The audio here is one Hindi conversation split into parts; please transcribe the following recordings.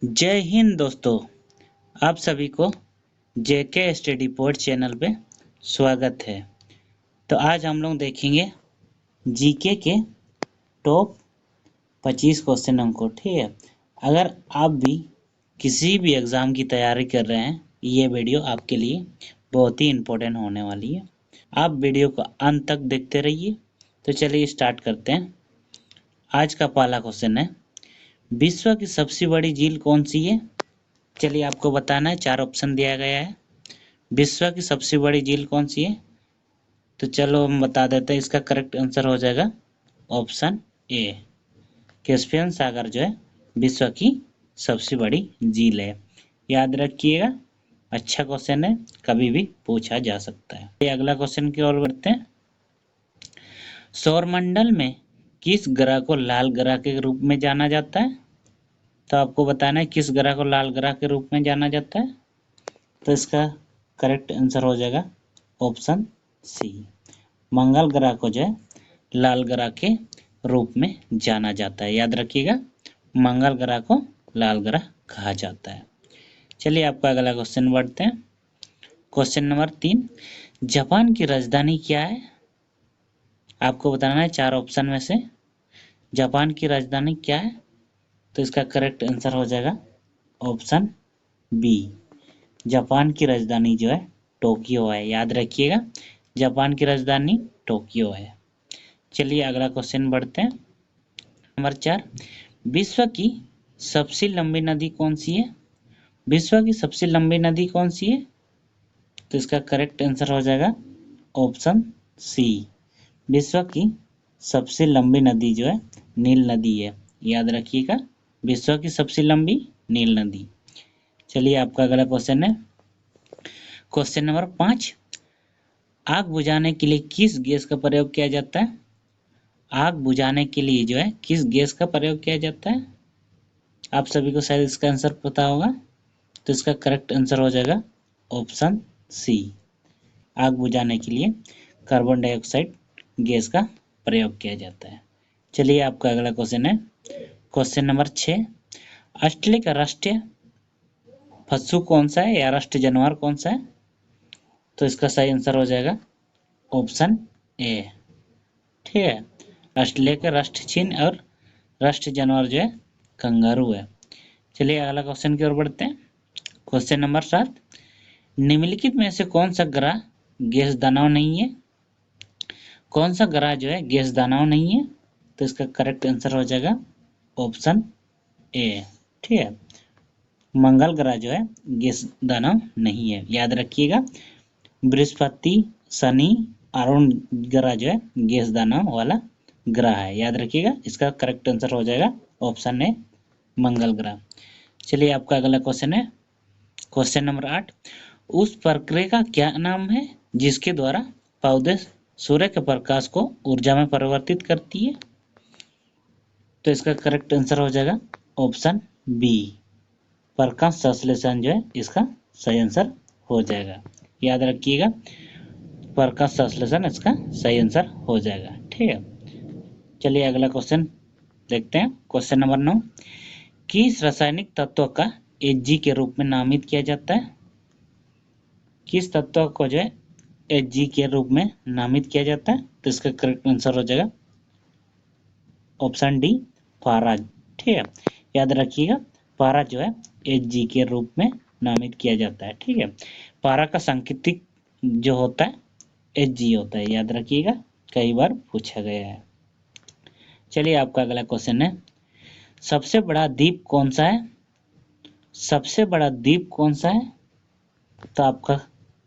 जय हिंद दोस्तों। आप सभी को जेके स्टडी पोर्ट चैनल पे स्वागत है। तो आज हम लोग देखेंगे जीके के टॉप 25 क्वेश्चन को। ठीक है, अगर आप भी किसी भी एग्ज़ाम की तैयारी कर रहे हैं, ये वीडियो आपके लिए बहुत ही इम्पोर्टेंट होने वाली है। आप वीडियो को अंत तक देखते रहिए। तो चलिए स्टार्ट करते हैं। आज का पहला क्वेश्चन है, विश्व की सबसे बड़ी झील कौन सी है? चलिए आपको बताना है, 4 ऑप्शन दिया गया है। विश्व की सबसे बड़ी झील कौन सी है? तो चलो हम बता देते हैं। इसका करेक्ट आंसर हो जाएगा ऑप्शन ए, कैस्पियन सागर जो है विश्व की सबसे बड़ी झील है। याद रखिएगा, अच्छा क्वेश्चन है, कभी भी पूछा जा सकता है। ये अगला क्वेश्चन की ओर बढ़ते हैं। सौरमंडल में किस ग्रह को लाल ग्रह के रूप में जाना जाता है? तो आपको बताना है किस ग्रह को लाल ग्रह के रूप में जाना जाता है। तो इसका करेक्ट आंसर हो जाएगा ऑप्शन सी, मंगल ग्रह को जो है लाल ग्रह के रूप में जाना जाता है। याद रखिएगा, मंगल ग्रह को लाल ग्रह कहा जाता है। चलिए आपका अगला क्वेश्चन बढ़ते हैं। क्वेश्चन नंबर 3, जापान की राजधानी क्या है? आपको बताना है 4 ऑप्शन में से जापान की राजधानी क्या है। तो इसका करेक्ट आंसर हो जाएगा ऑप्शन बी, जापान की राजधानी जो है टोक्यो है। याद रखिएगा, जापान की राजधानी टोक्यो है। चलिए अगला क्वेश्चन बढ़ते हैं। नंबर 4, विश्व की सबसे लंबी नदी कौन सी है? विश्व की सबसे लंबी नदी कौन सी है? तो इसका करेक्ट आंसर हो जाएगा ऑप्शन सी, विश्व की सबसे लंबी नदी जो है नील नदी है। याद रखिएगा, विश्व की सबसे लंबी नील नदी। चलिए आपका अगला क्वेश्चन है। क्वेश्चन नंबर 5, आग बुझाने के लिए किस गैस का प्रयोग किया जाता है? आग बुझाने के लिए जो है किस गैस का प्रयोग किया जाता है? आप सभी को शायद इसका आंसर पता होगा। तो इसका करेक्ट आंसर हो जाएगा ऑप्शन सी, आग बुझाने के लिए कार्बन डाइऑक्साइड गैस का प्रयोग किया जाता है। चलिए आपका अगला क्वेश्चन है। क्वेश्चन नंबर 6, ऑस्ट्रेलिया का राष्ट्रीय पशु कौन सा है या राष्ट्रीय जानवर कौन सा है? तो इसका सही आंसर हो जाएगा ऑप्शन ए। ठीक है, ऑस्ट्रेलिया का राष्ट्रीय चिन्ह और राष्ट्रीय जानवर जो है कंगारू है। चलिए अगला क्वेश्चन की ओर बढ़ते हैं। क्वेश्चन नंबर 7, निम्नलिखित में से कौन सा ग्रह गैस दानव नहीं है? कौन सा ग्रह जो है गैस दानव नहीं है? तो इसका करेक्ट आंसर हो जाएगा ऑप्शन ए। ठीक है, मंगल ग्रह जो है गैस दानव नहीं है। याद रखिएगा, बृहस्पति, शनि, अरुण ग्रह जो है गैस दानव वाला ग्रह है। याद रखिएगा, इसका करेक्ट आंसर हो जाएगा ऑप्शन ए, मंगल ग्रह। चलिए आपका अगला क्वेश्चन है। क्वेश्चन नंबर 8, उस प्रक्रिया का क्या नाम है जिसके द्वारा पौधे सूर्य के प्रकाश को ऊर्जा में परिवर्तित करती है? तो इसका करेक्ट आंसर हो जाएगा ऑप्शन बी, प्रकाश संश्लेषण जो है इसका सही आंसर हो जाएगा। याद रखिएगा, प्रकाश संश्लेषण इसका सही आंसर हो जाएगा। ठीक है, चलिए अगला क्वेश्चन देखते हैं। क्वेश्चन नंबर 9, किस रासायनिक तत्व का Hg के रूप में नामित किया जाता है? किस तत्व को जो है Hg के रूप में नामित किया जाता है? तो इसका करेक्ट आंसर हो जाएगा ऑप्शन डी, पारा। ठीक है, याद रखिएगा, पारा जो है Hg के रूप में नामित किया जाता है। ठीक है, पारा का सांकेतिक जो होता है Hg होता है। याद रखिएगा, कई बार पूछा गया है। चलिए आपका अगला क्वेश्चन है। सबसे बड़ा द्वीप कौन सा है? सबसे बड़ा द्वीप कौन सा है? तो आपका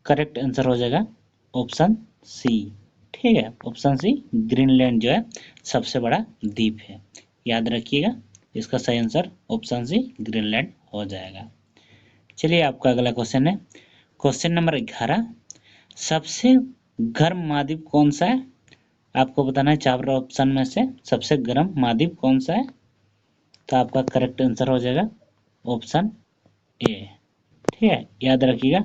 करेक्ट आंसर हो जाएगा ऑप्शन सी। ठीक है, ऑप्शन सी, ग्रीनलैंड जो है सबसे बड़ा द्वीप है। याद रखिएगा, इसका सही आंसर ऑप्शन सी, ग्रीनलैंड हो जाएगा। चलिए आपका अगला क्वेश्चन है। क्वेश्चन नंबर 11, सबसे गर्म महाद्वीप कौन सा है? आपको बताना है 4 ऑप्शन में से सबसे गर्म महाद्वीप कौन सा है। तो आपका करेक्ट आंसर हो जाएगा ऑप्शन ए। ठीक है, याद रखिएगा,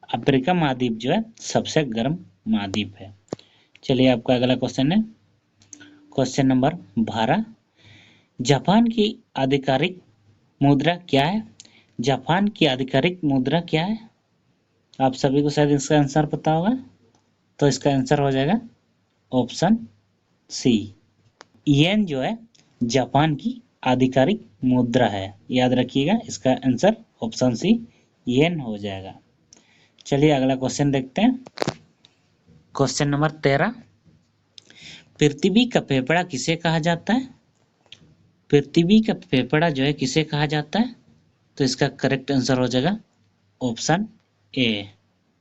अफ्रीका महाद्वीप जो है सबसे गर्म महाद्वीप है। चलिए आपका अगला क्वेश्चन है। क्वेश्चन नंबर 12, जापान की आधिकारिक मुद्रा क्या है? जापान की आधिकारिक मुद्रा क्या है? आप सभी को शायद इसका आंसर पता होगा, तो इसका आंसर हो जाएगा ऑप्शन सी, येन जो है जापान की आधिकारिक मुद्रा है। याद रखिएगा, इसका आंसर ऑप्शन सी येन हो जाएगा। चलिए अगला क्वेश्चन देखते हैं। क्वेश्चन नंबर 13, पृथ्वी का फेफड़ा किसे कहा जाता है? पृथ्वी का फेफड़ा जो है किसे कहा जाता है? तो इसका करेक्ट आंसर हो जाएगा ऑप्शन ए।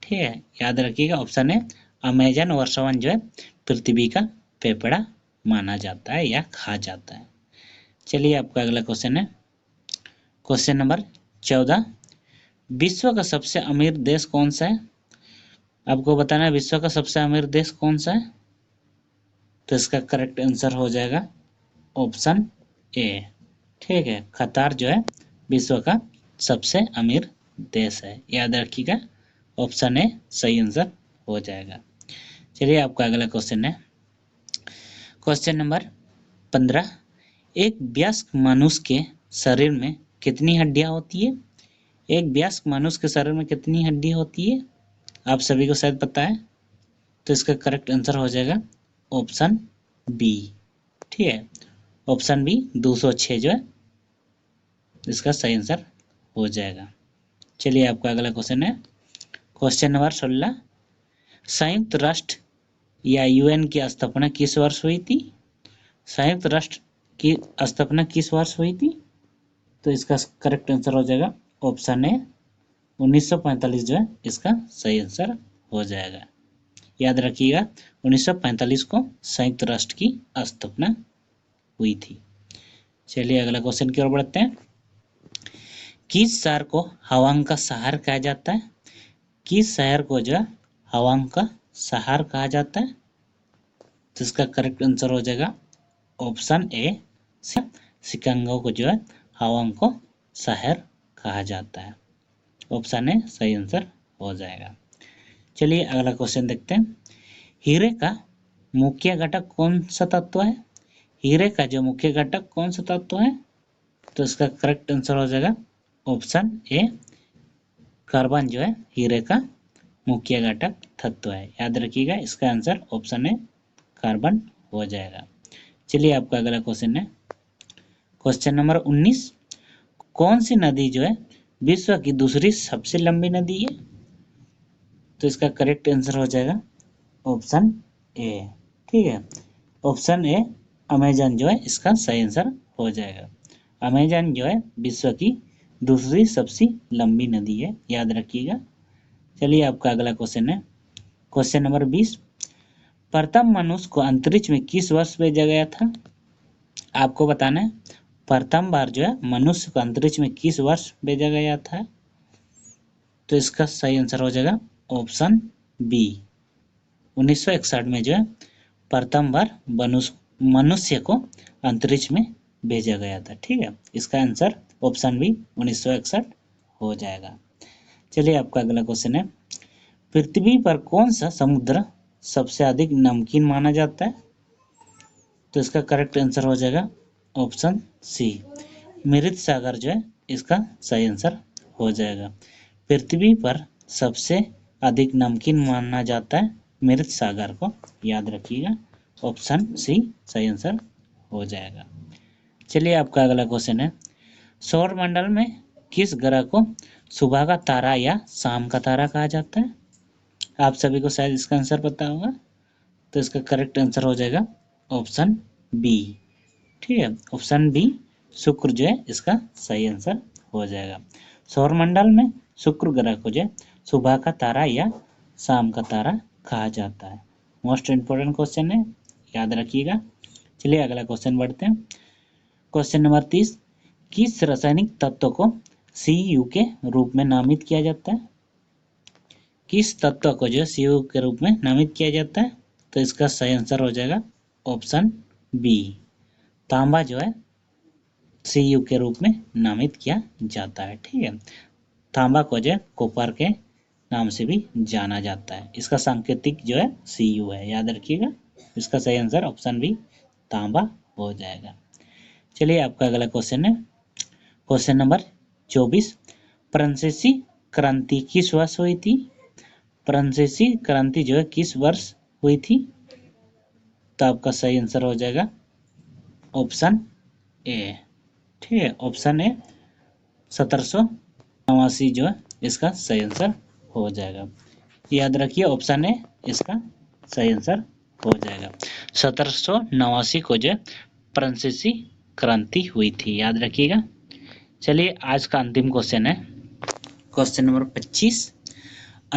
ठीक है, याद रखिएगा ऑप्शन ए, अमेजन वर्षावन जो है पृथ्वी का फेफड़ा माना जाता है या कहा जाता है। चलिए आपका अगला क्वेश्चन है क्वेश्चन नंबर 14, विश्व का सबसे अमीर देश कौन सा है? आपको बताना है विश्व का सबसे अमीर देश कौन सा है? तो इसका करेक्ट आंसर हो जाएगा ऑप्शन ए। ठीक है, कतार जो है विश्व का सबसे अमीर देश है। याद रखिएगा ऑप्शन ए सही आंसर हो जाएगा। चलिए आपका अगला क्वेश्चन है क्वेश्चन नंबर 15, एक वयस्क मनुष्य के शरीर में कितनी हड्डियां होती है? एक वयस्क मनुष्य के शरीर में कितनी हड्डियां होती है? आप सभी को शायद पता है, तो इसका करेक्ट आंसर हो जाएगा ऑप्शन बी। ठीक है, ऑप्शन बी 206 जो है इसका सही आंसर हो जाएगा। चलिए आपका अगला क्वेश्चन है क्वेश्चन नंबर 16, संयुक्त राष्ट्र या यूएन की स्थापना किस वर्ष हुई थी? संयुक्त राष्ट्र की स्थापना किस वर्ष हुई थी? तो इसका करेक्ट आंसर हो जाएगा ऑप्शन ए 1945 जो है इसका सही आंसर हो जाएगा। याद रखिएगा 1945 को संयुक्त राष्ट्र की स्थापना हुई थी। चलिए अगला क्वेश्चन की ओर बढ़ते हैं। किस शहर को हवांग का शहर कहा जाता है? किस शहर को जो है हवांग का शहर कहा जाता है? तो इसका करेक्ट आंसर हो जाएगा ऑप्शन ए, शिकागो को जो है हवांग को शहर कहा जाता है। ऑप्शन ए सही आंसर हो जाएगा। चलिए अगला क्वेश्चन देखते हैं। हीरे का मुख्य घटक कौन सा तत्व है? हीरे का जो मुख्य घटक कौन सा तत्व है? तो इसका करेक्ट आंसर हो जाएगा ऑप्शन ए, कार्बन जो है हीरे का मुख्य घटक तत्व है। याद रखिएगा इसका आंसर ऑप्शन ए कार्बन हो जाएगा। चलिए आपका अगला क्वेश्चन है क्वेश्चन नंबर 19, कौन सी नदी जो है विश्व की दूसरी सबसे लंबी नदी है? तो इसका करेक्ट आंसर हो जाएगा ऑप्शन ए। ठीक है, ऑप्शन ए अमेजन जो है इसका सही आंसर हो जाएगा। अमेजन जो है विश्व की दूसरी सबसे लंबी नदी है। याद रखिएगा। चलिए आपका अगला क्वेश्चन है क्वेश्चन नंबर 20, प्रथम मनुष्य को अंतरिक्ष में किस वर्ष भेजा गया था? आपको बताना है प्रथम बार जो है मनुष्य को अंतरिक्ष में किस वर्ष भेजा गया था? तो इसका सही आंसर हो जाएगा ऑप्शन बी, 1961 में जो है प्रथम बार मनुष्य को अंतरिक्ष में भेजा गया था। ठीक है, इसका आंसर ऑप्शन बी 1961 हो जाएगा। चलिए आपका अगला क्वेश्चन है पृथ्वी पर कौन सा समुद्र सबसे अधिक नमकीन माना जाता है? तो इसका करेक्ट आंसर हो जाएगा ऑप्शन सी, मृत सागर जो है इसका सही आंसर हो जाएगा। पृथ्वी पर सबसे अधिक नमकीन माना जाता है मृत सागर को। याद रखिएगा ऑप्शन सी सही आंसर हो जाएगा। चलिए आपका अगला क्वेश्चन है सौर मंडल में किस ग्रह को सुबह का तारा या शाम का तारा कहा जाता है? आप सभी को शायद इसका आंसर पता होगा, तो इसका करेक्ट आंसर हो जाएगा ऑप्शन बी। ठीक है, ऑप्शन बी शुक्र जो है इसका सही आंसर हो जाएगा। सौर मंडल में शुक्र ग्रह को जो है सुबह का तारा या शाम का तारा कहा जाता है। मोस्ट इंपोर्टेंट क्वेश्चन है, याद रखिएगा। चलिए अगला क्वेश्चन बढ़ते हैं क्वेश्चन नंबर 30, किस रासायनिक तत्व को Cu के रूप में नामित किया जाता है? किस तत्व को जो Cu के रूप में नामित किया जाता है? तो इसका सही आंसर हो जाएगा ऑप्शन बी, तांबा जो है Cu के रूप में नामित किया जाता है। ठीक है, तांबा को जो है कॉपर के नाम से भी जाना जाता है। इसका सांकेतिक जो है Cu है। याद रखिएगा इसका सही आंसर ऑप्शन बी तांबा हो जाएगा। चलिए आपका अगला क्वेश्चन है क्वेश्चन नंबर 24, फ्रांसीसी क्रांति किस वर्ष हुई थी? फ्रांसीसी क्रांति जो है किस वर्ष हुई थी? तो आपका सही आंसर हो जाएगा ऑप्शन ए। ठीक है, ऑप्शन ए 1789 जो है इसका सही आंसर हो जाएगा। याद रखिए, ऑप्शन ए इसका सही आंसर हो जाएगा। 1789 को जो फ्रांसीसी क्रांति हुई थी, याद रखिएगा। चलिए आज का अंतिम क्वेश्चन है, क्वेश्चन नंबर 25।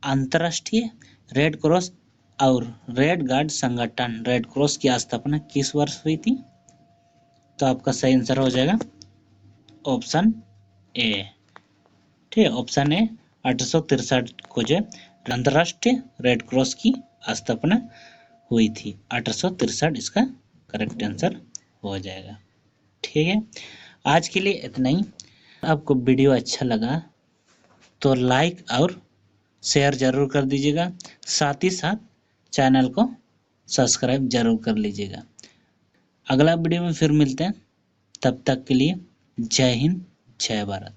अंतर्राष्ट्रीय रेड क्रॉस और रेड गार्ड संगठन रेड क्रॉस की स्थापना किस वर्ष हुई थी? तो आपका सही आंसर हो जाएगा ऑप्शन ए। ठीक है, ऑप्शन ए 1863 को जो अंतर्राष्ट्रीय रेड क्रॉस की स्थापना हुई थी। 1863 इसका करेक्ट आंसर हो जाएगा। ठीक है, आज के लिए इतना ही। आपको वीडियो अच्छा लगा तो लाइक और शेयर जरूर कर दीजिएगा, साथ ही साथ चैनल को सब्सक्राइब जरूर कर लीजिएगा। अगला वीडियो में फिर मिलते हैं, तब तक के लिए जय हिंद जय भारत।